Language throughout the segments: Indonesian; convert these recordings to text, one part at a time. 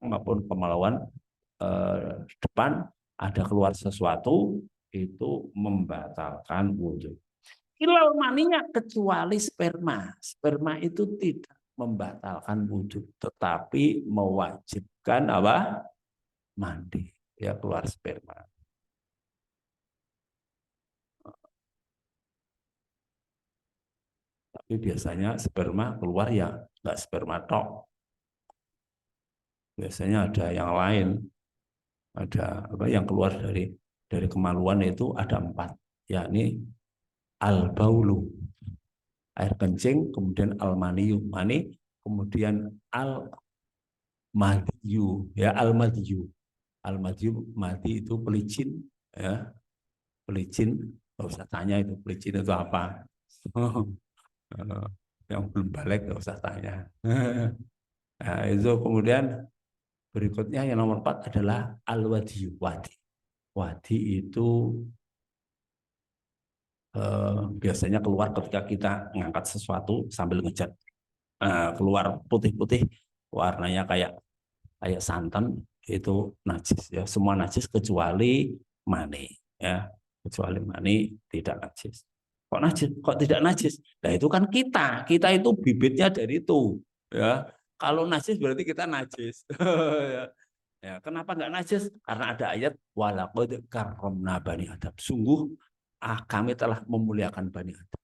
maupun kemaluan depan ada keluar sesuatu itu membatalkan wudhu. Hilal maninya kecuali sperma. Sperma itu tidak membatalkan wudhu, tetapi mewajibkan apa? Mandi. Ya, keluar sperma. Tapi biasanya sperma keluar ya nggak sperma tok. Biasanya ada yang lain. Ada apa yang keluar dari kemaluan itu ada 4, yakni al-baulu, air kencing, kemudian al-maniyu, mani, kemudian al-madyu, ya al-madyu. Al-madyu, madi itu pelicin, ya. Pelicin, nggak usah tanya itu pelicin itu apa. Yang belum balik nggak usah tanya. Nah, itu kemudian berikutnya yang nomor 4 adalah al-wadiyu, wadi. Wadi itu biasanya keluar ketika kita ngangkat sesuatu sambil ngecat. Keluar putih-putih, warnanya kayak santan, itu najis ya. Semua najis kecuali mani ya. Kecuali mani tidak najis. Kok najis? Kok tidak najis? Nah itu kan kita itu bibitnya dari itu ya. Kalau najis berarti kita najis. Ya, kenapa nggak najis? Karena ada ayat walaqad karramna bani Adam. Sungguh kami telah memuliakan Bani Adam.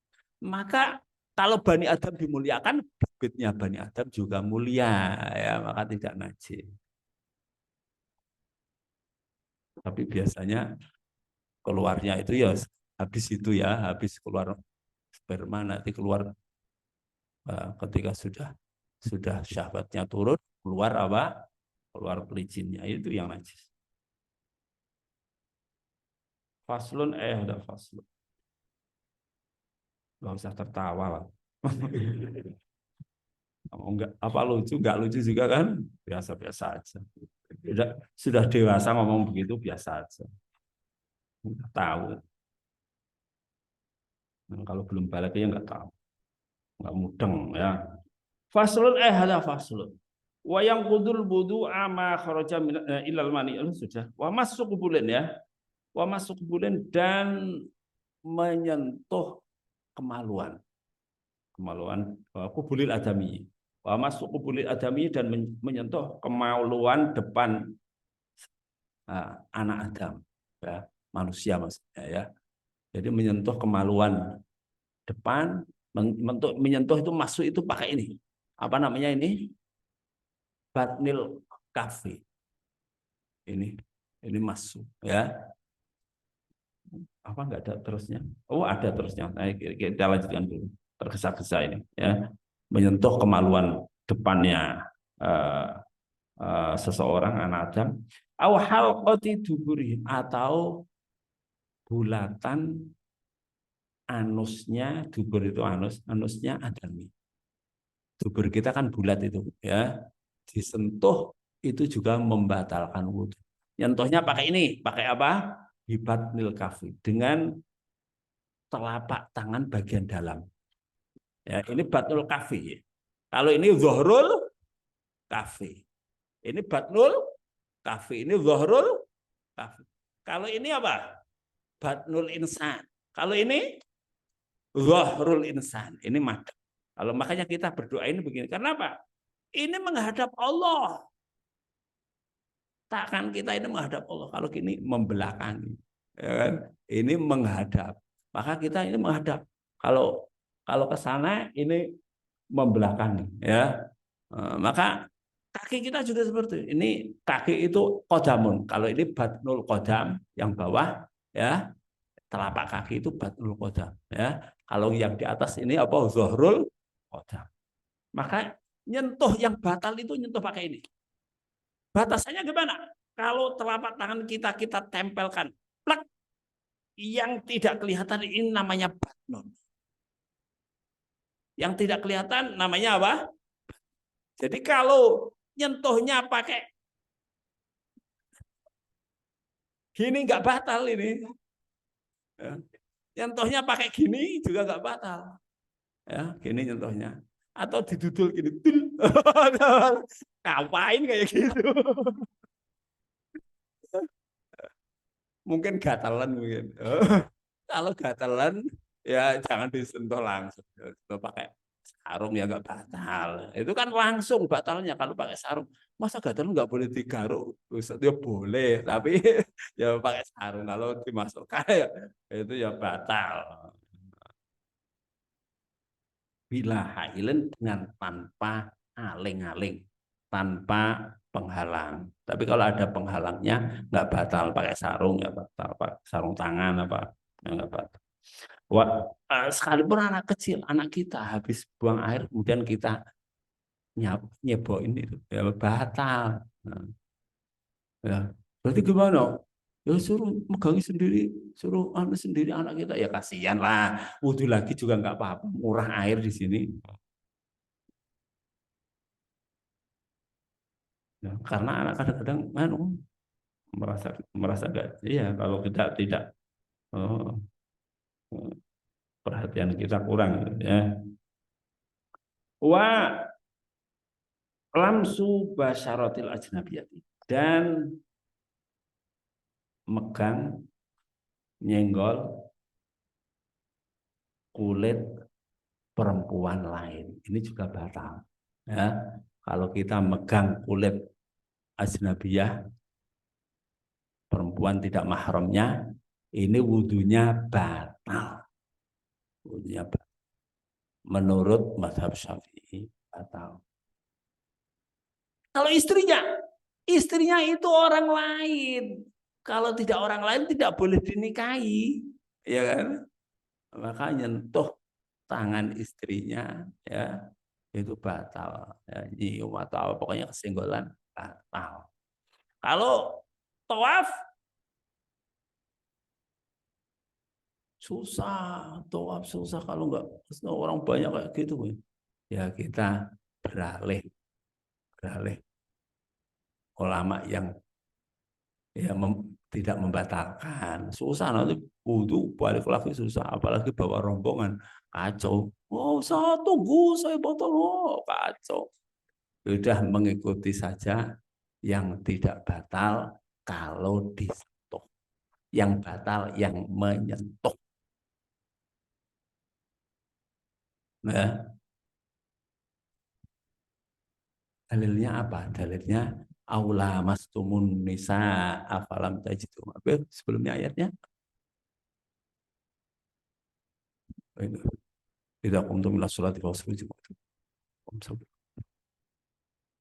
Maka kalau Bani Adam dimuliakan, bibitnya Bani Adam juga mulia, ya maka tidak najis. Tapi biasanya keluarnya itu ya habis itu ya, habis keluar sperma nanti keluar ketika sudah syahwatnya turun, keluar apa? Keluar pelicinnya itu yang najis. Faslun ada faslun. Gak usah tertawa lah. Enggak, apa lucu? Enggak lucu juga kan? Biasa-biasa aja. Sudah dewasa ngomong begitu biasa aja. Enggak tahu. Nah, kalau belum balik ya enggak tahu. Enggak mudeng ya. Faslun ada faslun. Wa yang kudul budu ama kharaja ilal mani sudah. Wa masuk bulan ya. Wa masuk bulan dan menyentuh kemaluan. Kemaluan kubulil adami. Wa masuk kubulil adami dan menyentuh kemaluan depan anak Adam, ya, manusia maksudnya ya. Jadi menyentuh kemaluan depan, menyentuh itu masuk itu pakai ini. Apa namanya ini? Batnil kafi. Ini masuk ya. Apa enggak ada terusnya? Oh, ada terusnya. Nah, kita lanjutkan dulu. Tergesa-gesa ini ya. Menyentuh kemaluan depannya seseorang anak Adam. Au halqati duburi atau bulatan anusnya, dubur itu anusnya adami. Dubur kita kan bulat itu ya. Disentuh itu juga membatalkan wudhu. Nyentuhnya pakai ini, pakai apa? Hibat nil kafi, dengan telapak tangan bagian dalam. Ya, ini batnul kafi. Kalau ini zuhrul kafi. Ini batnul kafi, ini zuhrul kafi. Kalau ini apa? Batnul insan. Kalau ini zuhrul insan. Ini madhab. Kalau makanya kita berdoa ini begini. Kenapa? Ini menghadap Allah. Takkan kita ini menghadap Allah. Kalau gini membelakangi. Ya kan? Ini menghadap. Maka kita ini menghadap. Kalau ke sana ini membelakangi. Ya. Maka kaki kita juga seperti ini. Kaki itu kodamun. Kalau ini batnul kodam yang bawah, ya telapak kaki itu batnul kodam. Ya. Kalau yang di atas ini apa? Zuhrul kodam. Maka nyentuh yang batal itu nyentuh pakai ini. Batasannya gimana? Kalau telapak tangan kita tempelkan, plak, yang tidak kelihatan ini namanya batnun. Yang tidak kelihatan namanya apa? Jadi kalau nyentuhnya pakai gini nggak batal ini. Nyentuhnya pakai gini juga nggak batal. Ya, gini nyentuhnya. atau didudul gini. Ngapain kayak gitu? Mungkin gatalan mungkin. Kalau gatalan ya jangan disentuh langsung. Kalau pakai sarung ya nggak batal. Itu kan langsung batalnya kalau pakai sarung. Masa gatalan nggak boleh digaruk? Ya boleh, tapi ya pakai sarung. Kalau dimasukkan ya itu ya batal. Bila hailen dengan tanpa aling-aling, tanpa penghalang. Tapi kalau ada penghalangnya nggak batal pakai sarung, ya batal pakai sarung tangan apa ya nggak batal. Wah, sekalipun anak kecil, anak kita habis buang air, kemudian kita nyeboin itu, ya batal. Nah, ya, berarti gimana? Ya suruh megangi sendiri, suruh anu sendiri anak kita, ya kasihan lah. Wudhu lagi juga nggak apa-apa, murah air di sini. Ya, karena anak kadang-kadang anu, merasa merasa enggak, iya kalau kita tidak oh, perhatian kita kurang ya. Wa lamsu basyaratil ajnabiyati, dan megang nyenggol kulit perempuan lain ini juga batal ya. Kalau kita megang kulit ajnabiyah, perempuan tidak mahramnya, ini wudhunya batal, wudhunya batal. Menurut mazhab Syafi'i batal. Kalau istrinya itu orang lain. Kalau tidak orang lain tidak boleh dinikahi, ya kan? Maka nyentuh tangan istrinya, ya itu batal. Ya, nyium atau pokoknya kesenggolan batal. Kalau tawaf susah, tawaf susah kalau nggak orang banyak kayak gitu. Ya kita beralih, beralih ulama yang ya tidak membatalkan. Susah nanti wudhu balik lagi susah, apalagi bawa rombongan kacau. Oh saya tunggu, saya botol, oh kacau. Sudah mengikuti saja yang tidak batal kalau disentuh, yang batal yang menyentuh. Nah, dalilnya apa? Dalilnya aula mastumun nisa afalam tajidu. Sebelumnya ayatnya tidak kuntum ila sholati fawsilu.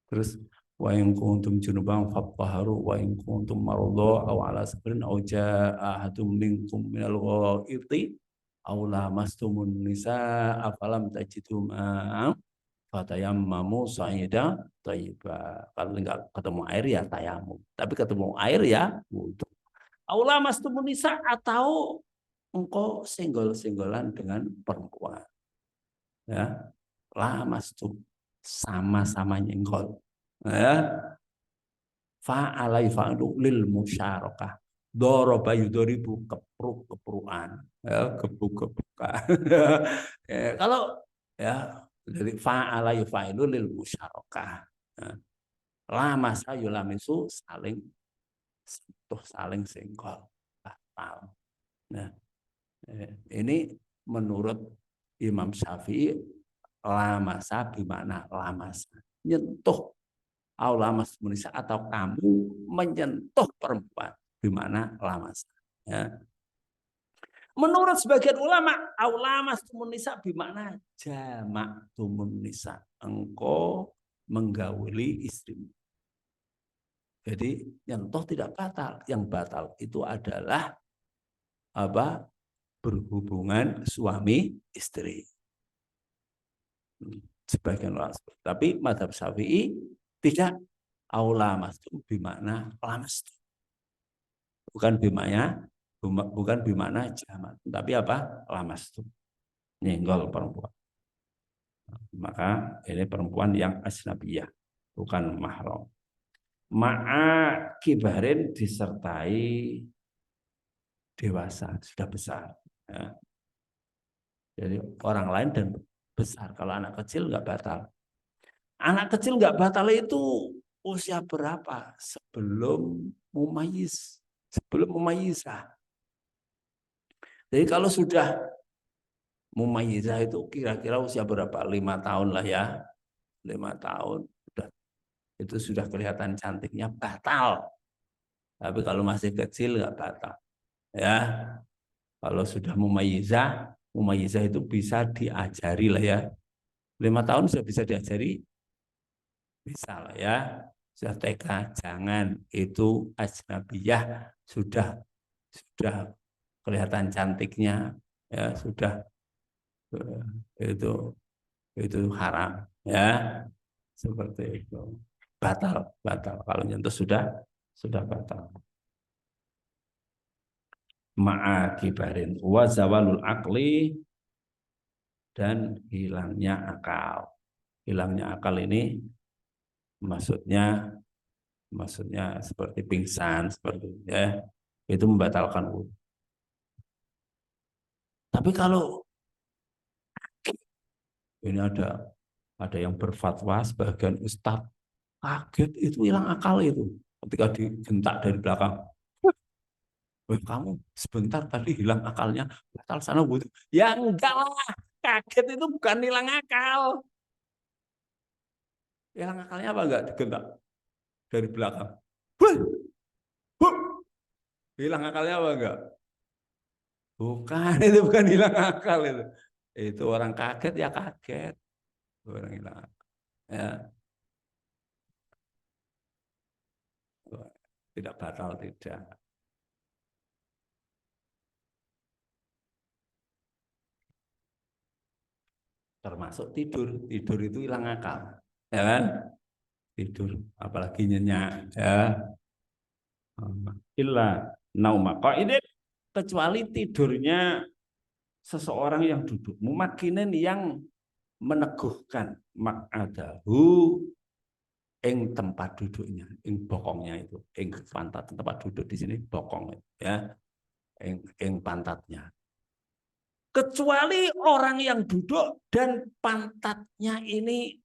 Terus wa in kuntum junuban fattaharu wa in kuntum marudha aw ala safarin aw jaa ahadum minkum minal ghaiti aw lamastumun nisaa afalam tajidu ma'an fatayammamu sa'idan thayyiba. Kalau enggak ketemu air ya tayamum, tapi ketemu air ya wudu. Aw lamastumun nisa, atau engkau senggol-senggolan dengan perempuan, ya lamastum, sama-sama nyenggol, ya fa'alai fa'lu lil musyarakah, doroba yudoribu, kepruk-keprukan, ya gebuk-gebukan. Ya, kalau ya dari fa'alai fa'lu lil musyarakah, ya, lama sayulamisu, saling sentuh, saling senggol, batal. Nah, ini menurut Imam Syafi'i, lamasa gimana lamasa, nyentuh aulamas munisa, atau kamu menyentuh perempuan gimana lamasa, ya. Menurut sebagian ulama, aulamas munisa bimana jamak tumunisa, engkau menggauli istrimu. Jadi nyentuh tidak batal, yang batal itu adalah apa, berhubungan suami istri. Sebagian orang, tapi mazhab Syafi'i tidak, aula mastum bimana lamas, bukan bimanya, bukan bimana jamak, tapi apa, lamas tuh nyenggol perempuan. Maka ini perempuan yang asnabiyah, bukan mahram. Ma'a kibarin, disertai dewasa, sudah besar, ya. Jadi orang lain dan besar. Kalau anak kecil nggak batal. Anak kecil nggak batal itu usia berapa? Sebelum mumayyiz, sebelum mumayyizah. Jadi kalau sudah mumayyizah itu kira-kira usia berapa? 5 tahun lah ya. 5 tahun. Itu sudah kelihatan cantiknya batal. Tapi kalau masih kecil nggak batal. Ya, kalau sudah mumayyizah itu bisa diajari lah ya. 5 tahun sudah bisa diajari, bisa lah ya. Sudah TK, jangan itu ajnabiyah sudah kelihatan cantiknya ya sudah eh, itu itu haram ya seperti itu batal kalau nyentuh sudah batal ma'a kibarin wa zawalul akli dan hilangnya akal ini maksudnya seperti pingsan seperti ya itu membatalkan wudhu. Tapi kalau ini ada yang berfatwa sebagian ustadz kaget itu hilang akal itu ketika digentak dari belakang. Wah, kamu sebentar tadi hilang akalnya batal sana wudhu. Ya enggak lah, kaget itu bukan hilang akal. Hilang akalnya apa enggak digentak dari belakang? Huh, huh. Hilang akalnya apa enggak? Bukan, itu bukan hilang akal itu. Itu orang kaget ya kaget. Orang hilang akal. Ya, tidak batal tidak. Termasuk tidur itu hilang akal. Ya kan? Tidur apalagi nyenyak ya. Illa nauma qaidin kecuali tidurnya seseorang yang duduk mumakinin yang meneguhkan mak'adahu ing tempat duduknya ing bokongnya itu ing pantat tempat duduk di sini bokong ya ing pantatnya kecuali orang yang duduk dan pantatnya ini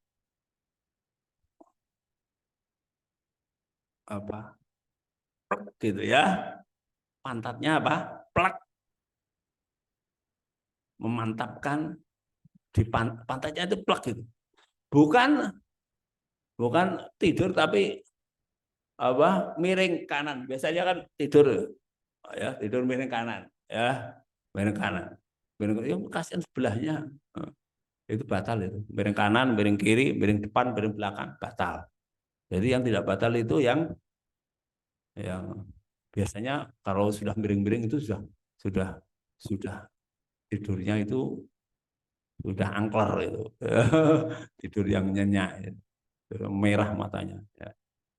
apa gitu ya pantatnya apa plak memantapkan di pantatnya itu plak gitu bukan bukan tidur tapi apa miring kanan biasanya kan tidur ya tidur miring kanan ya miring kanan ya, kasihan sebelahnya itu batal itu miring kanan miring kiri miring depan miring belakang batal jadi yang tidak batal itu yang biasanya kalau sudah miring-miring itu sudah sudah tidurnya itu sudah angker itu tidur yang nyenyak itu. Merah matanya ya.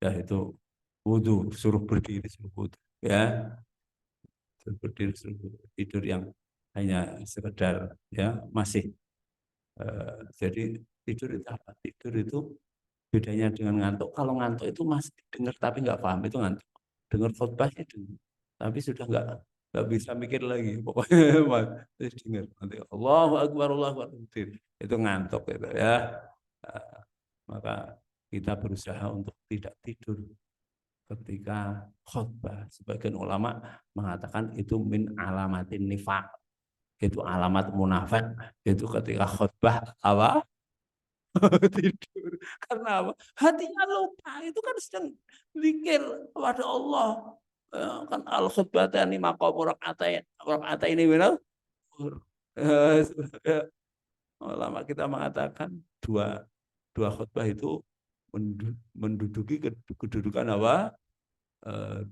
Ya itu wudhu suruh berdiri suruh wudhu ya suruh berdiri suruh wudhu. Tidur yang hanya sekedar ya masih jadi tidur itu apa tidur itu bedanya dengan ngantuk kalau ngantuk itu masih dengar tapi nggak paham itu ngantuk dengar khotbahnya dengar tapi sudah nggak bisa mikir lagi pokoknya terus dengar nanti Allahu Akbar itu ngantuk itu ya. Nah, maka kita berusaha untuk tidak tidur ketika khutbah. Sebagian ulama mengatakan itu min alamatin nifaq. Itu alamat munafik. Itu ketika khutbah apa? Tidur. Karena apa? Hatinya lupa. Itu kan sedang zikir kepada Allah. Kan al khutbatani maqam rakaat ini benar. Ulama kita mengatakan dua khutbah itu menduduki kedudukan apa?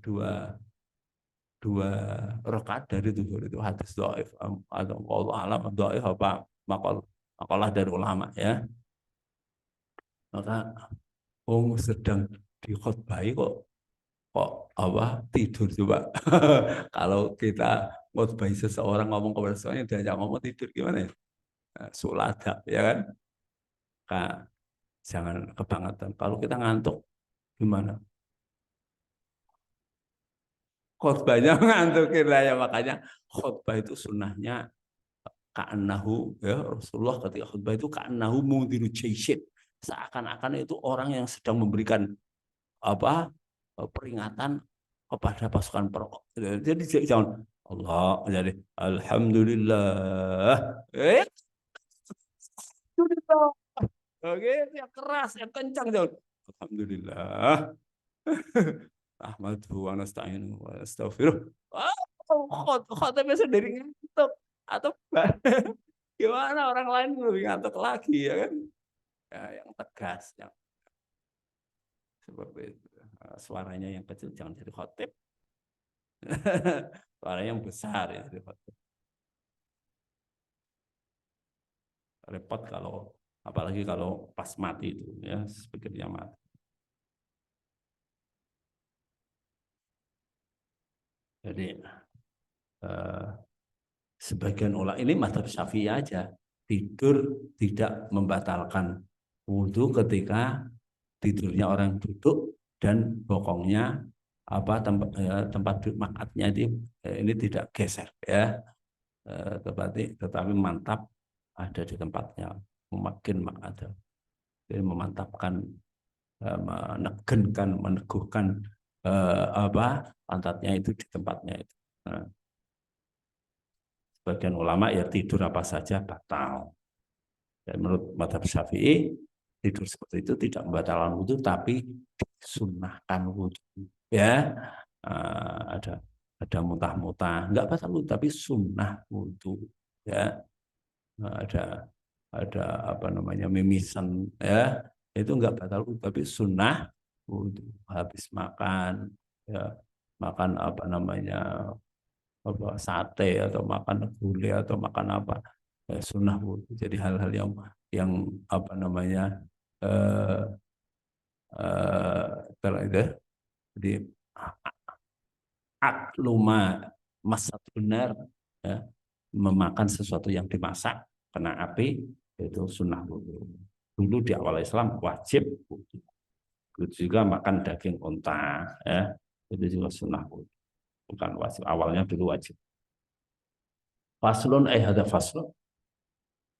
Dua dua rakaat dari zuhur itu hadis dhaif atau Allah alam dhaif apa makalah dari ulama ya maka sedang dikhotbahi kok apa tidur coba kalau kita khotbahi seseorang ngomong kepada seseorang dia ngomong tidur gimana ya suladab ya kan Kak, jangan kebangetan kalau kita ngantuk gimana khotbahnya ngantukin lah ya makanya khotbah itu sunnahnya ka'annahu, ya Rasulullah ketika khutbah itu ka'annahu mundhiru jaisyin, seakan-akan itu orang yang sedang memberikan apa peringatan kepada pasukan perang. Jadi jangan Allah, jadi alhamdulillah, alhamdulillah, oke, yang keras, yang kencang jangan alhamdulillah. Ahmadu wa nasta'inu wa nastaghfiruh. Khotibnya sendiri ngantuk atau gimana orang lain lebih ngantuk lagi ya kan? Ya, yang tegas, yang seperti itu. Suaranya yang kecil jangan jadi khotib. Suaranya yang besar ya jadi khotib. Repot kalau apalagi kalau pas mati itu ya speakernya mati. Jadi eh, sebagian ulama ini mazhab Syafi'i aja, tidur tidak membatalkan wudhu ketika tidurnya orang duduk dan bokongnya tempat tempat makatnya itu ini tidak geser ya, tetapi mantap ada di tempatnya, makin ada, jadi memantapkan, meneguhkan pantatnya itu di tempatnya itu. Nah, sebagian ulama ya tidur apa saja batal. Dan menurut mazhab Syafi'i tidur seperti itu tidak membatalkan wudhu tapi disunahkan wudhu. Ya, ada muntah-muntah, enggak batal wudhu tapi sunnah wudhu. Ya, ada apa namanya mimisan, ya itu enggak batal wudhu tapi sunnah wudhu. Habis makan, ya makan apa namanya apa sate atau makan gulai atau makan apa, sunnah wudhu. Jadi hal-hal yang apa namanya eh, itu, jadi akluma masat benar, ya, memakan sesuatu yang dimasak kena api itu sunnah wudhu. Dulu di awal Islam wajib wudhu. Begitu juga makan daging unta, ya itu juga sunnah wudhu, bukan wajib. Awalnya dulu wajib. Faslun hada faslun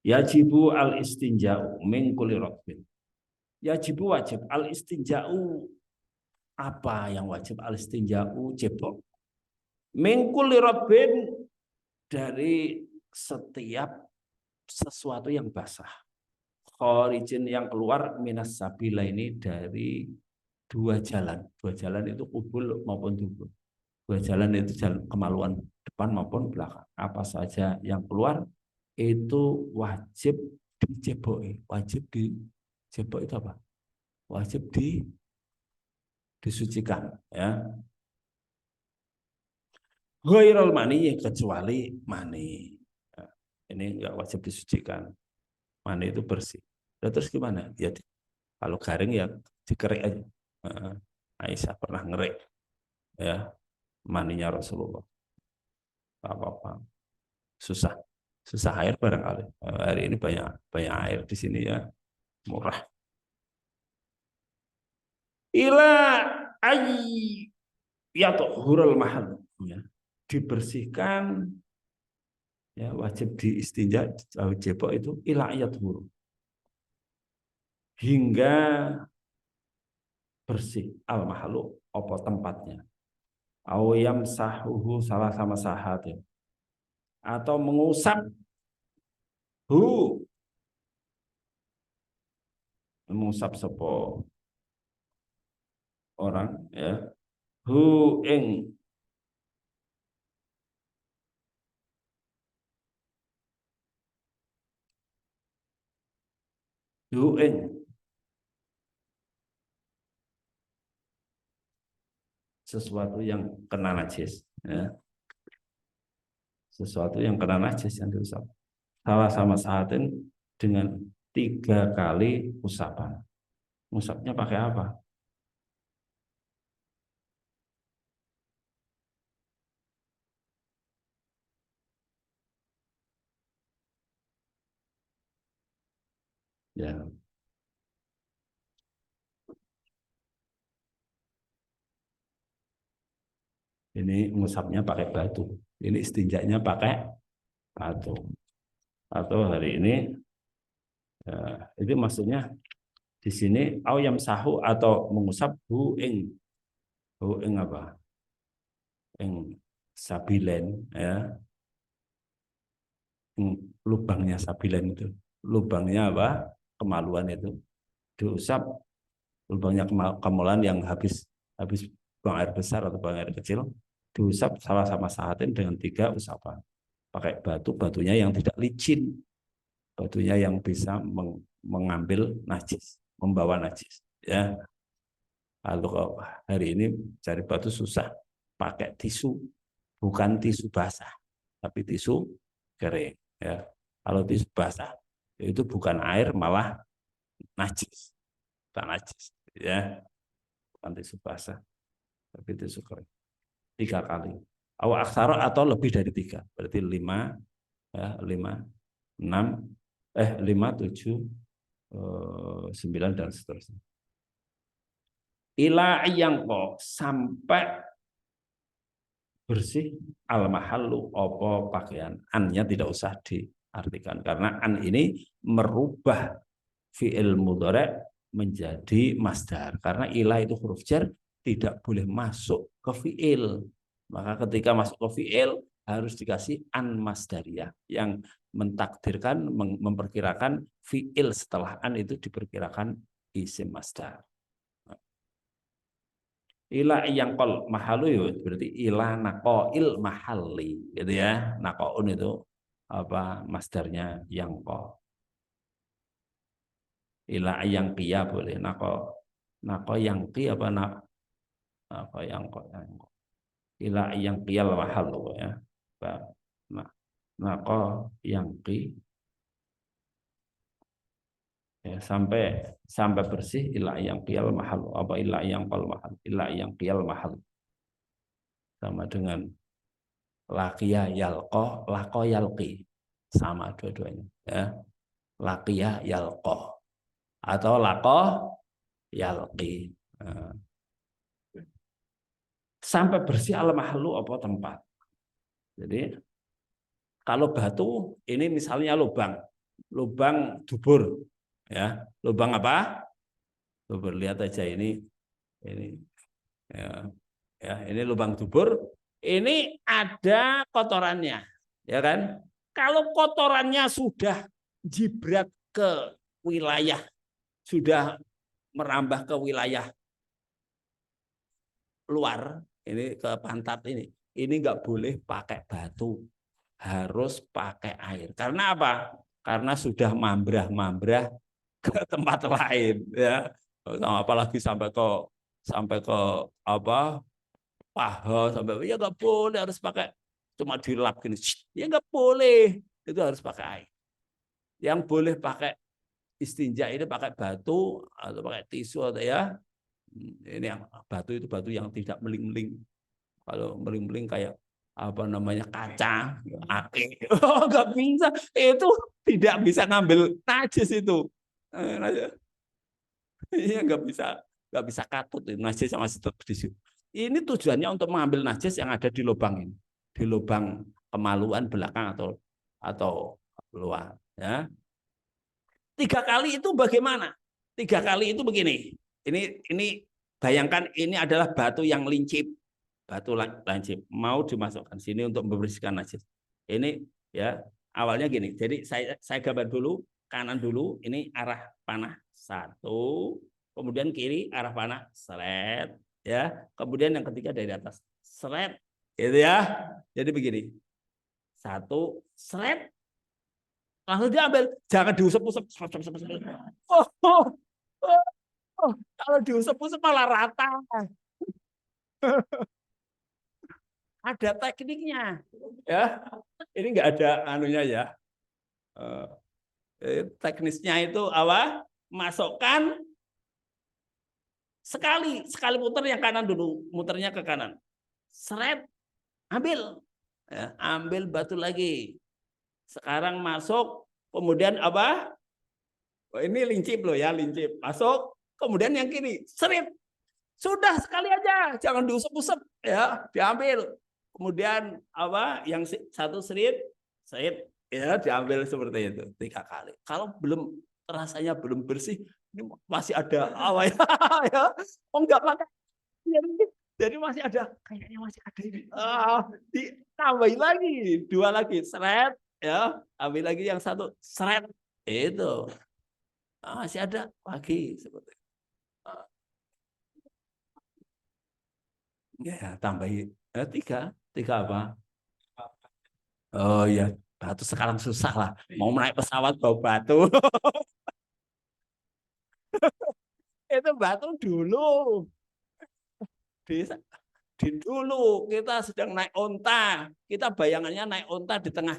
yajibu al istinja'u min kulli ratbin. Yajibu wajib al istinja'u, apa yang wajib al istinja'u cebok min kulli ratbin, dari setiap sesuatu yang basah, khorijin yang keluar minas sabila, ini dari dua jalan itu kubul maupun dubur. Dua jalan itu jalan kemaluan depan maupun belakang, apa saja yang keluar itu wajib diceboki. Wajib dicebok itu apa? Wajib disucikan, ya. Ghairul mani, kecuali mani. Nah, ini enggak wajib disucikan. Mani itu bersih. Nah, terus gimana? Ya kalau garing ya dikerik aja. Aisyah pernah ngerik ya maninya Rasulullah. Apa-apa. Susah. Susah air barangkali. Hari ini banyak banyak air di sini ya. Murah. Ila ay ya tuhurul mahal, ya. Dibersihkan, ya wajib diistinja cebok itu ila ayat huru, hingga bersih al mahaluk apa tempatnya, awam sahuhu salah sama sahat, ya. Atau mengusap hu, mengusap sepo orang, ya, hu ing hu ing sesuatu yang kena najis, ya. Sesuatu yang kena najis yang diusap salah sama sahatin dengan 3 kali usapan. Usapnya pakai apa? Ya, ini ngusapnya pakai batu. Ini istinjaknya pakai batu. atau hari ini itu maksudnya di sini au yamsahu atau mengusap hu ing apa? Ing sabilen ya. Lubangnya sabilen itu. Lubangnya apa? Kemaluan itu diusap lubangnya kemaluan yang habis habis buang air besar atau buang air kecil diusap sama-sama saatin dengan 3 usapan. Pakai batunya yang tidak licin, batunya yang bisa mengambil najis, membawa najis ya. Kalau hari ini cari batu susah, pakai tisu, bukan tisu basah, tapi tisu kering. Ya. Kalau tisu basah itu bukan air, malah najis, bukan najis. Ya, bukan tisu basah, tapi tisu kering. 3 kali. Awak aksara atau lebih dari 3, berarti 5, ya, 5, 6, 5, 7, 9 dan seterusnya. Ila yang kok sampai bersih al mahallu opo pakaian. Annya tidak usah diartikan karena an ini merubah fi'il mudhari' menjadi masdar karena ila itu huruf jar tidak boleh masuk ke fi'il. Maka ketika masuk ke fi'il harus dikasih an masdariyah yang mentakdirkan memperkirakan fi'il setelah an itu diperkirakan isim masdar. Ila yang kol mahalu ya berarti ila nakoil mahali gitu ya. Nakoun itu apa masdarnya yang ko. Ila yang kia boleh nako yang ki apa yang ko. Ila yang kiyal mahalu ya. Nah, nako yang ki ya, sampai bersih ila yang qiyal mahal apa ila yang qal mahal ila yang qiyal mahal sama dengan laqiya yalqa laqo yalqi sama dua-duanya ya laqiya yalqa atau laqo yalqi nah, sampai bersih al mahlu apa tempat. Jadi kalau batu ini misalnya lubang dubur ya lubang apa dubur lihat aja ini ya, ya ini lubang dubur ini ada kotorannya ya kan kalau kotorannya sudah jibrat ke wilayah sudah merambah ke wilayah luar ini ke pantat ini nggak boleh pakai batu harus pakai air karena apa karena sudah mambrah ke tempat lain ya apalagi sampai ke apa paha sampai ya nggak boleh harus pakai cuma dilap gini ya nggak boleh itu harus pakai air yang boleh pakai istinja ini pakai batu atau pakai tisu atau ya ini yang batu itu batu yang tidak meling-meling kalau meling-meling kayak apa namanya kaca akik nggak bisa itu tidak bisa ngambil najis itu iya nggak bisa katut najis sama tetap di situ. Ini tujuannya untuk mengambil najis yang ada di lubang ini, di lubang kemaluan belakang atau luar. Ya. 3 kali itu bagaimana? 3 kali itu begini. Ini bayangkan ini adalah batu yang lincip, batu lancip mau dimasukkan sini untuk membersihkan najis. Ini ya awalnya gini. Jadi saya gambar dulu kanan dulu. Ini arah panah 1. Kemudian kiri arah panah seret ya kemudian yang ketiga dari atas seret gitu ya jadi begini 1 seret langsung diambil jangan diusap-usap kalau diusap-usap malah rata ada tekniknya ya ini nggak ada anunya ya teknisnya itu apa masukkan sekali muter yang kanan dulu muternya ke kanan seret ambil ya, ambil batu lagi sekarang masuk kemudian apa ini lincip loh ya lincip masuk kemudian yang kiri serip sudah sekali aja jangan diusap-usap ya diambil kemudian apa yang 1 serip Ya, diambil seperti itu 3 kali. Kalau belum rasanya belum bersih, ini masih ada apa ya? Ya, oh enggak pakai. Jadi masih ada, kayaknya masih ada ini. Ditambahin lagi, 2 lagi, seret, ya, ambil lagi yang satu, seret, itu masih ada lagi seperti itu. Ya, tambahin 3 apa? Oh ya, batu sekarang susah lah. Mau naik pesawat bawa batu. Itu batu dulu. Di, di dulu kita sedang naik onta. Kita bayangannya naik onta di tengah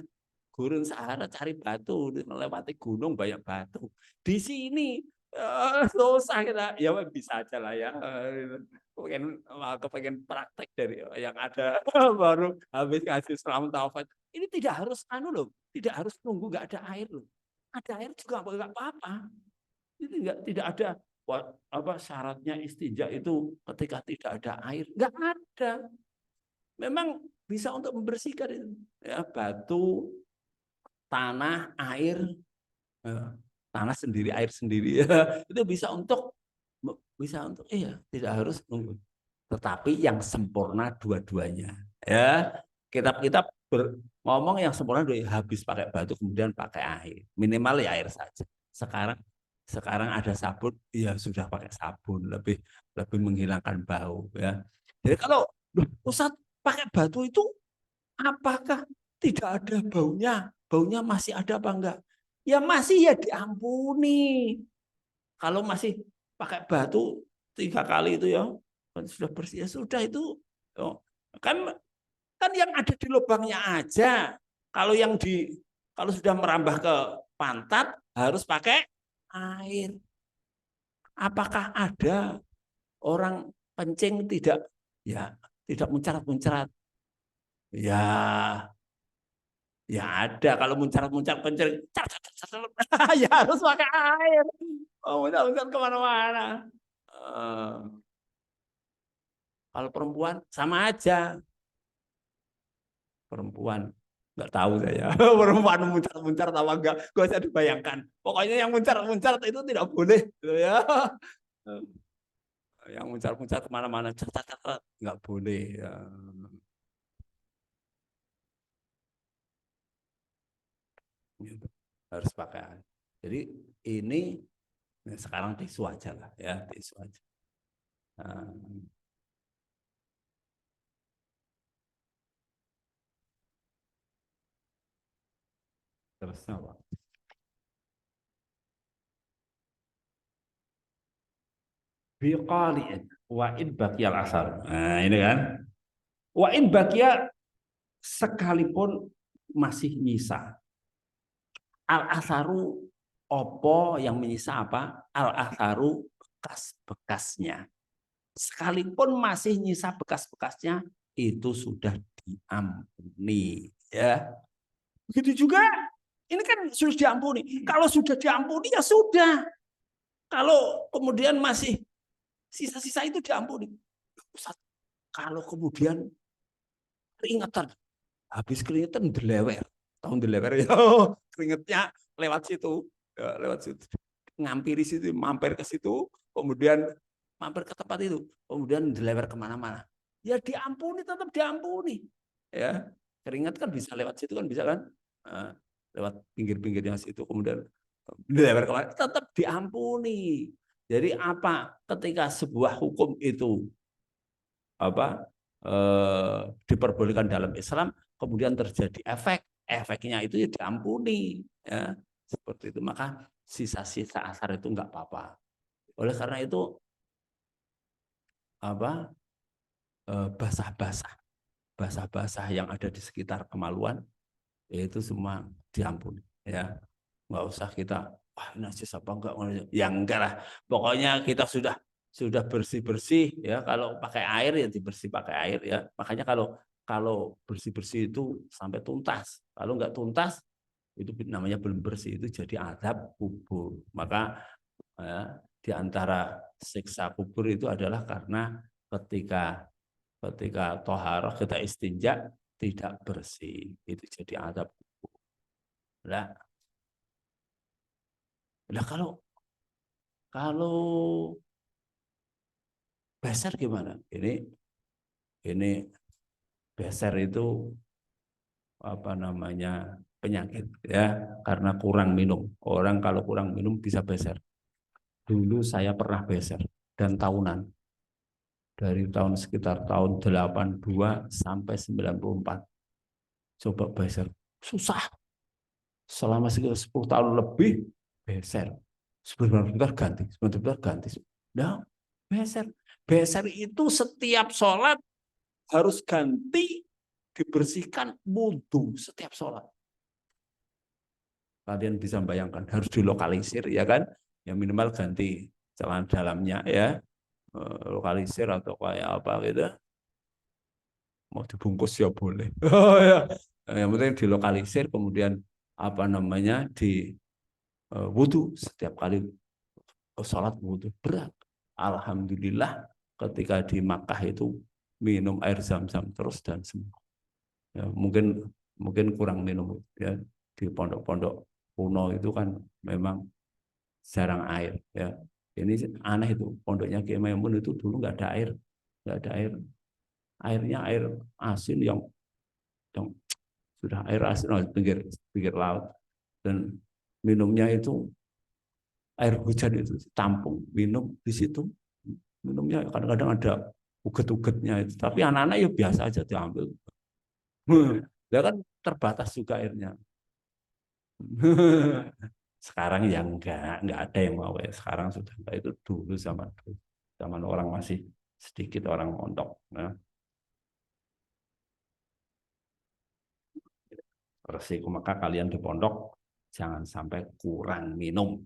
gurun Sahara cari batu, melewati gunung banyak batu. Di sini susah kita. Ya bisa aja lah ya. Kepengen praktek dari yang ada baru habis ngasih selam taufat. Ini tidak harus loh, tidak harus nunggu nggak ada air loh. Ada air juga nggak apa-apa. Itu tidak ada apa syaratnya istinja itu ketika tidak ada air, nggak ada. Memang bisa untuk membersihkan itu. Ya, batu, tanah, air, tanah sendiri, air sendiri, ya. Itu bisa untuk iya, tidak harus nunggu. Tetapi yang sempurna dua-duanya. Ya, kitab-kitab ngomong yang sempurna habis pakai batu kemudian pakai air. Minimal ya air saja. Sekarang sekarang ada sabun, ya sudah pakai sabun, lebih lebih menghilangkan bau ya. Jadi kalau Ustadz pakai batu itu apakah tidak ada baunya? Baunya masih ada apa enggak? Ya masih ya diampuni. Kalau masih pakai batu 3 kali itu ya, kan sudah bersih ya sudah itu. Oh, kan kan yang ada di lubangnya aja. Kalau yang kalau sudah merambah ke pantat harus pakai air. Apakah ada orang kencing tidak muncarat-muncarat? Ya, ya ada. Kalau muncarat-muncarat kencing, ya harus pakai air. Oh, muncarat kemana-mana. Kalau perempuan sama aja. Perempuan nggak tahu saya. Perempuan muncarat-muncarat apa enggak? Gak usah dibayangkan. Pokoknya yang muncarat-muncarat itu tidak boleh, gitu ya. Yang muncarat-muncarat kemana-mana, nggak boleh. Ya. Gitu. Harus pakai. Jadi ini sekarang tisu aja lah, ya tisu aja. Nah, terus apa? Biqali'in wa in baqiyal asar. Nah, ini kan. Wa in baqiya sekalipun masih nyisa. Al asaru opo yang menyisa apa? Al asaru bekas-bekasnya. Sekalipun masih nyisa bekas-bekasnya itu sudah diampuni, ya. Begitu juga ini kan sudah diampuni. Kalau sudah diampuni ya sudah. Kalau kemudian masih sisa-sisa itu diampuni. Ustaz, kalau kemudian keringetan, habis keringetan delewer, tahun delewer ya, keringetnya lewat situ, ya, lewat situ, ngampiri situ, mampir ke situ, kemudian mampir ke tempat itu, kemudian delewer kemana-mana, ya diampuni, tetap diampuni, ya keringat kan bisa lewat situ kan bisa kan, lewat pinggir-pinggirnya situ, kemudian delewer kemana, tetap diampuni. Jadi apa? Ketika sebuah hukum itu apa diperbolehkan dalam Islam, kemudian terjadi efeknya itu ya diampuni, ya seperti itu. Maka sisa-sisa asar itu enggak apa-apa. Oleh karena itu apa basah-basah, basah-basah yang ada di sekitar kemaluan itu semua diampuni, ya nggak usah kita wah najis apa enggak, ya enggak lah, pokoknya kita sudah bersih bersih ya, kalau pakai air ya dibersih pakai air ya, makanya kalau kalau bersih bersih itu sampai tuntas, kalau enggak tuntas itu namanya belum bersih, itu jadi azab kubur. Maka ya, di antara siksa kubur itu adalah karena ketika ketika toharoh kita istinja tidak bersih, itu jadi azab kubur. Lah, lah kalau beser gimana? Ini beser itu apa namanya penyakit ya karena kurang minum. Orang kalau kurang minum bisa beser. Dulu saya pernah beser dan tahunan dari tahun sekitar tahun 82 sampai 94 coba beser. Susah. Selama sekitar 10 tahun lebih beser. Sebentar ganti, sebentar ganti. Nah, beser. Beser itu setiap sholat harus ganti dibersihkan wudhu setiap sholat. Kalian bisa bayangkan harus dilokalisir ya kan? Ya minimal ganti celana dalamnya ya, lokalisir atau kayak apa gitu. Mau dibungkus ya boleh. Oh ya. Yang penting dilokalisir kemudian apa namanya di wudhu setiap kali sholat wudhu berat. Alhamdulillah ketika di Makkah itu minum air zam-zam terus dan sembuh. Ya, mungkin kurang minum ya di pondok-pondok kuno itu kan memang jarang air ya. Ini aneh itu pondoknya Kiai Maimun itu dulu nggak ada air, nggak ada air, airnya air asin yang sudah air asin pinggir pinggir laut dan minumnya itu air hujan itu tampung minum di situ minumnya kadang-kadang ada uget-ugetnya itu tapi anak-anak ya biasa aja diambil ya kan terbatas juga airnya. Sekarang ya enggak ada yang mau ya. Sekarang sudah enggak itu dulu zaman orang masih sedikit orang mondok. Nah, resiko maka kalian di pondok jangan sampai kurang minum.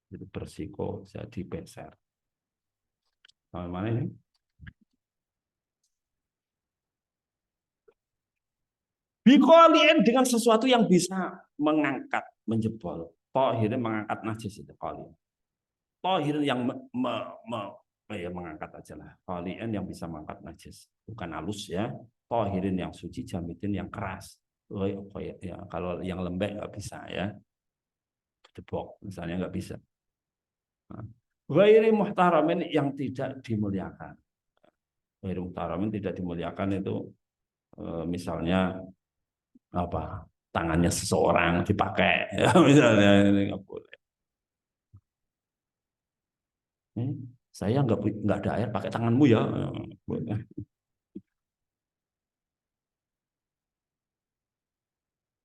Itu bersiko jadi beser. Mana ini? Bikolien dengan sesuatu yang bisa mengangkat, menjebol. Tohirin mengangkat najis itu kolien. Tohirin yang ya mengangkat aja lah. Kolien yang bisa mengangkat najis. Bukan halus ya. Tohirin yang suci, jamidin yang keras. Oh, ya, kalau yang lembek nggak bisa ya. Debok misalnya nggak bisa. Ghairi muhtaramin yang tidak dimuliakan. Ghairi muhtaramin tidak dimuliakan itu misalnya apa tangannya seseorang dipakai ya, misalnya ini nggak boleh. Saya nggak ada air pakai tanganmu ya.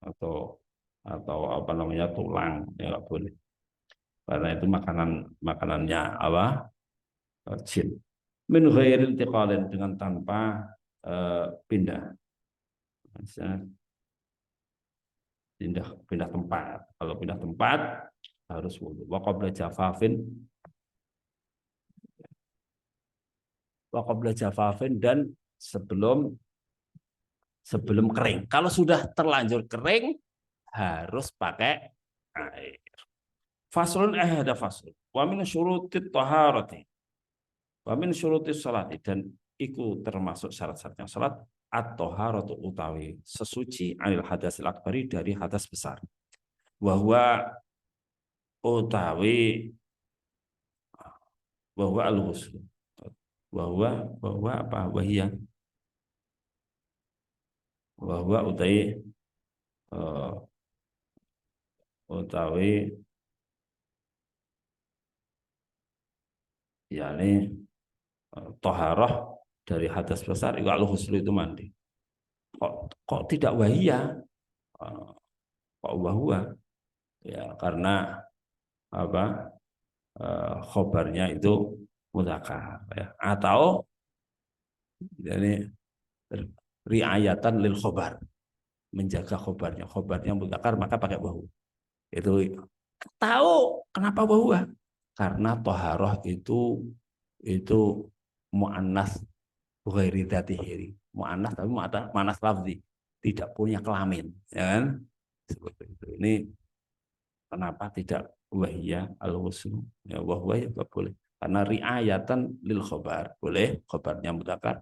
atau atau apa namanya tulang ya nggak boleh karena itu makanannya apa jin min ghairi intiqalin dengan tanpa pindah misalnya pindah tempat kalau pindah tempat harus wudu wa qabla jafafin dan sebelum kering kalau sudah terlanjur kering harus pakai air faslun ada faslun wa min syurutit taharati wa min syurutis salati dan itu termasuk syarat-syaratnya salat at-taharatu utawi sesuci anil hadasil akbari dari hadas besar bahwa utawi bahwa al-ghusl bahwa apa wahia bahwa utawi yakni toharoh dari hadas besar itu al-ghusl itu mandi kok tidak wahia kok bahwa ya karena apa khobarnya itu mudzakkar ya atau yani riayatan lil khobar menjaga khobarnya mudzakkar maka pakai bahu itu tahu kenapa bahwa karena toharoh itu muannas ghairi dzatihi muannas tapi muannas lafzi tidak punya kelamin ya kan seperti itu ini kenapa tidak wahya al-husnu ya wahwa ya boleh karena riayatan lil khobar boleh khobarnya mudzakkar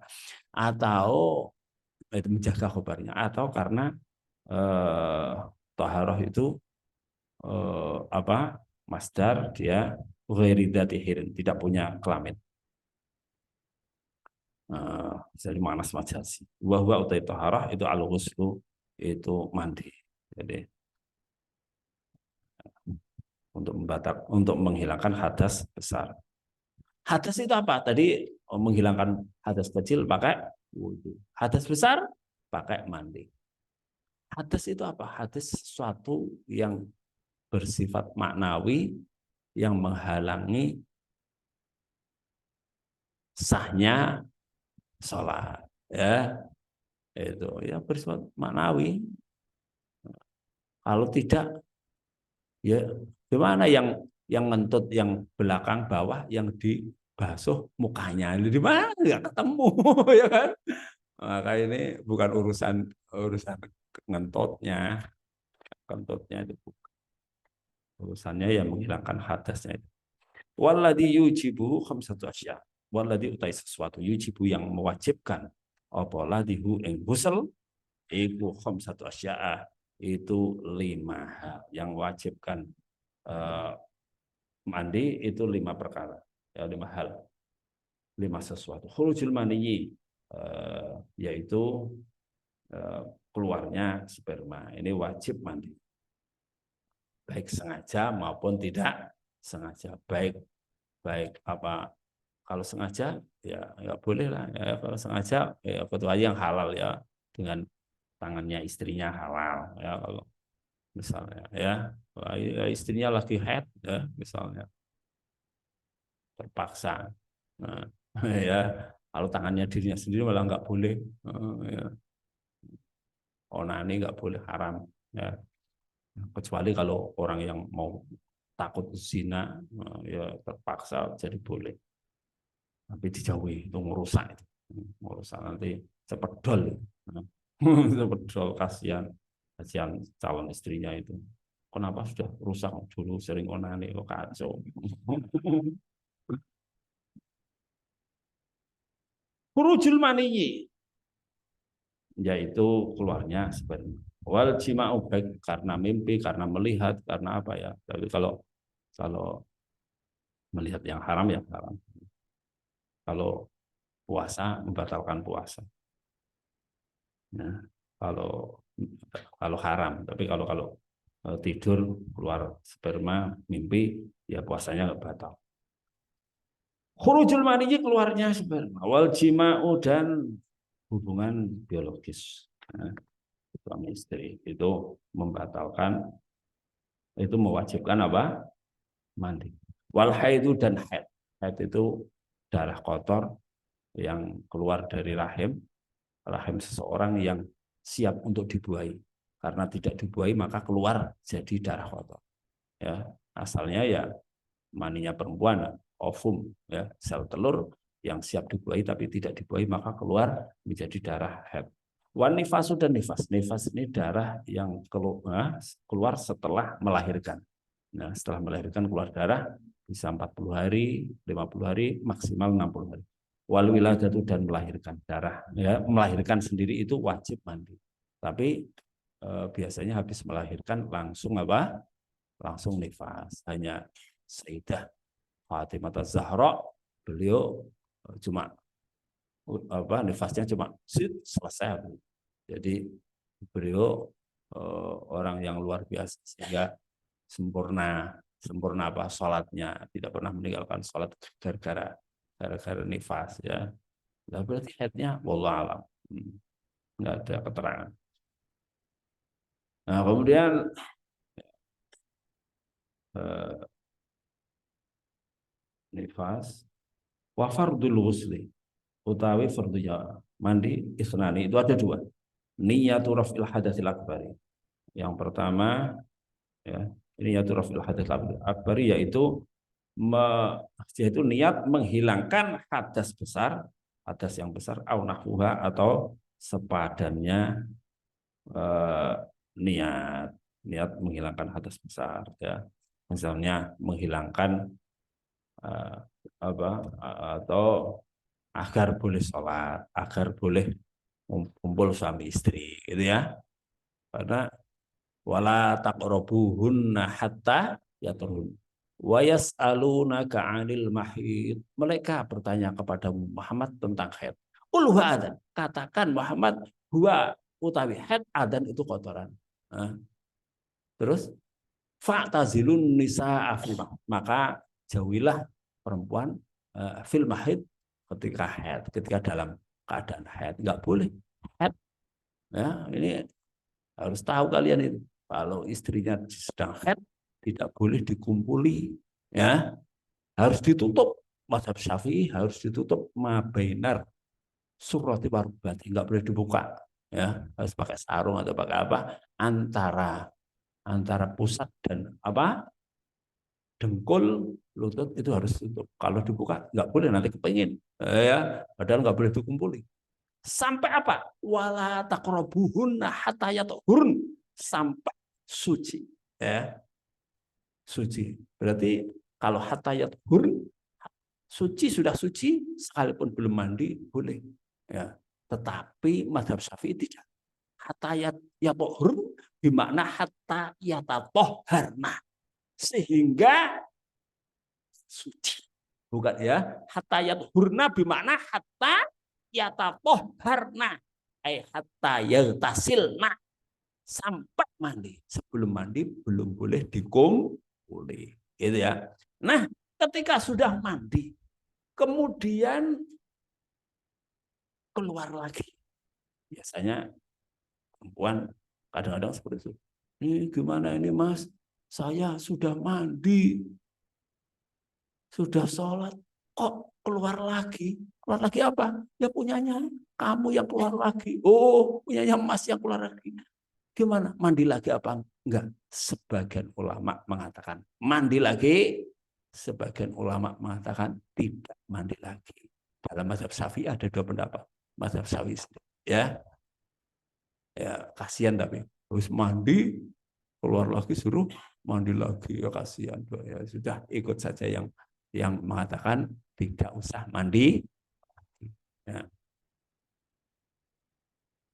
atau itu menjaga khobarnya atau karena eh, taharah itu apa? Masdar, dia ghairi dzati hirin, tidak punya kelamin. Jadi manas majazi. Wa huwa utai taharah itu al-ghuslu, itu mandi. Jadi untuk menghilangkan hadas besar. Hadas itu apa? Tadi menghilangkan hadas kecil pakai wudhu. Hadas besar pakai mandi. Hadas itu apa? Hadas sesuatu yang bersifat maknawi yang menghalangi sahnya sholat. Ya, itu ya bersifat maknawi. Kalau tidak, ya gimana yang ngentut yang belakang bawah yang dibasuh mukanya? Di mana? Nggak ketemu, ya kan? Maka ini bukan urusan urusan ngentutnya, kentutnya itu urusannya yang menghilangkan hadasnya itu. Walladhi yujibu khamsatu asya. Walladhi utai sesuatu yujibu yang mewajibkan apa ladhihu ing ghusl iku khamsatu asya, itu 5 hal yang wajibkan mandi itu 5 perkara, ya 5 hal, 5 sesuatu. Khurujul maniyyi yaitu keluarnya sperma, ini wajib mandi baik sengaja maupun tidak sengaja. Baik baik apa, kalau sengaja ya nggak boleh lah ya, kalau sengaja ya kecuali yang halal ya, dengan tangannya istrinya halal ya, kalau misalnya ya istrinya lagi haid ya misalnya terpaksa, nah, ya kalau tangannya dirinya sendiri malah nggak boleh, ya. Onani nggak boleh, haram ya, kecuali kalau orang yang mau takut zina, ya terpaksa jadi boleh, tapi dijauhi itu ngerusak, itu ngerusak nanti cepet dol. Cepet dol, kasihan kasihan calon istrinya itu, kenapa sudah rusak dulu sering onani kok kacau. Khurujul maniyyi yaitu keluarnya sperma. Wal jima'u baik karena mimpi, karena melihat, karena apa ya. Tapi kalau melihat yang haram ya haram. Kalau puasa membatalkan puasa. Nah, kalau kalau haram, tapi kalau tidur keluar sperma mimpi ya puasanya nggak batal. Khurujul maniyyi keluarnya sperma, wal jima'u dan hubungan biologis. Nah, suami istri itu membatalkan, itu mewajibkan apa? Mandi. Wal haidu dan haid. Haid itu darah kotor yang keluar dari rahim seseorang yang siap untuk dibuahi. Karena tidak dibuahi maka keluar jadi darah kotor. Ya, asalnya ya maninya perempuan, ovum ya, sel telur yang siap dibuahi tapi tidak dibuahi maka keluar menjadi darah haid. Wan nifasu dan nifas. Nifas ini darah yang keluar setelah melahirkan. Nah, setelah melahirkan keluar darah bisa 40 hari, 50 hari, maksimal 60 hari. Wal wiladatu dan melahirkan darah, ya, melahirkan sendiri itu wajib mandi. Tapi biasanya habis melahirkan langsung apa? Langsung nifas. Hanya Sayyidah Fatimah Az-Zahra, beliau cuma apa, nifasnya cuma selesai. Jadi beliau orang yang luar biasa sehingga sempurna apa sholatnya, tidak pernah meninggalkan sholat gara-gara nifas ya. Nah, berarti haidnya wallah alam, nggak ada keterangan. Nah kemudian eh, nifas wa fardul ghusli utawi fardu ya mandi isnani itu ada 2. Niyatu raf'il hadatsil akbari. Yang pertama ya, niyatu raf'il hadatsil akbari yaitu yaitu niat menghilangkan hadas besar, hadas yang besar, au nahwuha atau sepadannya, eh, niat menghilangkan hadas besar ya, misalnya menghilangkan eh, apa atau agar boleh sholat, agar boleh kumpul suami istri gitu ya, karena wala taqrabuhunna hatta yathurun wa yas'alunaka 'anil mahid. Mereka bertanya kepada Muhammad tentang haid. Qul huwa adzan. Katakan Muhammad, huwa utawi haid, adzan itu kotoran. Nah, terus fa'tazilun nisaa fil mahid. Maka jauhilah perempuan fil mahid ketika haid, ketika dalam keadaan haid. Enggak boleh haid. Ya, ini harus tahu kalian itu. Kalau istrinya sedang haid, tidak boleh dikumpuli. Ya, harus ditutup. Mazhab Syafi'i harus ditutup mabainar surati warubati. Enggak boleh dibuka. Ya, harus pakai sarung atau pakai apa? Antara antara pusat dan apa? Dengkul, lutut itu harus tutup. Kalau dibuka nggak boleh, nanti kepengin. Ya, padahal nggak boleh dikumpuli. Sampai apa? Wala taqrabuhunna hatta yatahurun, sampai suci. Ya, suci. Berarti kalau hatta yatahurun, suci sudah suci, sekalipun belum mandi boleh. Ya. Tetapi mazhab Syafi'i tidak. Hatta yatahurun bermakna hatta yatatoharna, sehingga suci. Bukan ya. Hatta yatahurna bermakna hatta yatatoharna. Hatta yagtasilna, sampai mandi. Sebelum mandi belum boleh dikumpuli. Gitu ya. Nah, ketika sudah mandi, kemudian keluar lagi. Biasanya perempuan kadang-kadang seperti itu. Ini gimana ini Mas? Saya sudah mandi, sudah sholat, kok keluar lagi? Keluar lagi apa? Ya punyanya kamu yang keluar lagi. Oh, punyanya Mas yang keluar lagi. Gimana? Mandi lagi apa? Enggak. Sebagian ulama mengatakan mandi lagi. Sebagian ulama mengatakan tidak mandi lagi. Dalam mazhab Syafi'i ada dua pendapat. Mazhab Syafi'i, ya, ya kasihan tapi harus mandi, keluar lagi suruh mandi lagi, ya kasihan. Ya sudah, ikut saja yang mengatakan tidak usah mandi. Ya,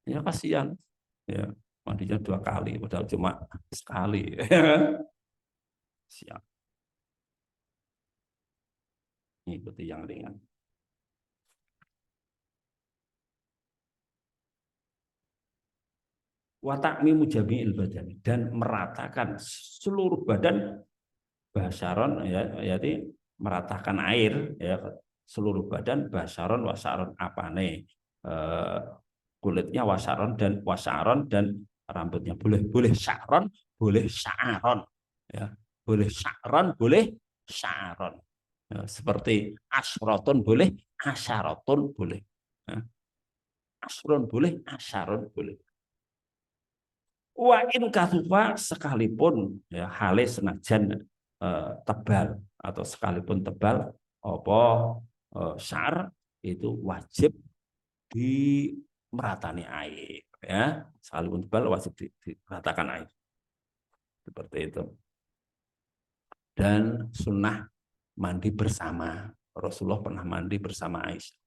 ya kasihan. Ya, mandinya dua kali padahal cuma sekali. Siap, ikuti yang ringan. Watakmimu jami'il badani, dan meratakan seluruh badan, basaron ya, yaitu meratakan air ya, seluruh badan, basaron wasaron apane, kulitnya wasaron dan rambutnya, boleh boleh syaron, boleh syaron, ya, boleh syaron, boleh syaron, ya, seperti asroton boleh, asyaroton boleh, ya, asron boleh, asyaron boleh. Wa in kasufa, sekalipun ya hale senajan tebal, atau sekalipun tebal apa syar, itu wajib dimeratani air, ya, sekalipun tebal wajib dimeratakan air, seperti itu. Dan sunnah mandi bersama. Rasulullah pernah mandi bersama Aisyah,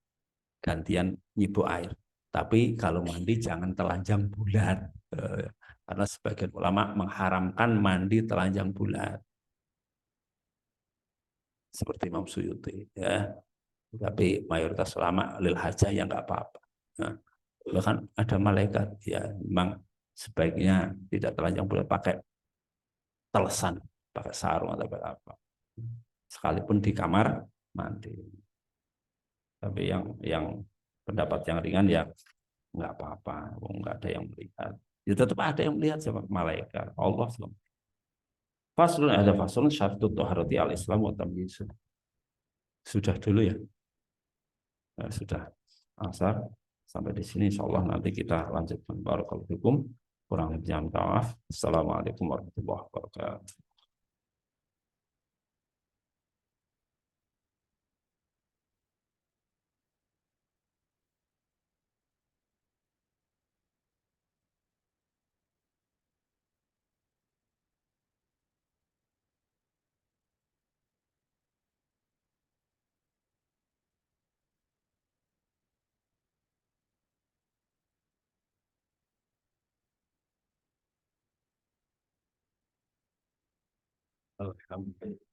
gantian nyibu air. Tapi kalau mandi jangan telanjang bulat, karena sebagian ulama mengharamkan mandi telanjang bulat, seperti Imam Suyuti, ya. Tapi mayoritas ulama lil hajah ya nggak apa-apa. Nah, bahkan ada malaikat, ya memang sebaiknya tidak telanjang bulat, pakai telesan, pakai sarung atau pakai apa, sekalipun di kamar mandi. Tapi yang pendapat yang ringan ya nggak apa-apa, nggak ada yang melihat. Ya tetap ada yang melihat, sama malaikat Allah. Faslun, ada faslun syartut toharati al Islam wa tamyiz. Sudah dulu ya. Nah, sudah asar, sampai di sini insya Allah nanti kita lanjutkan. Barakallahu fikum. Kurang lebihnya minta maaf. Assalamualaikum warahmatullahi wabarakatuh. Alhamdulillah.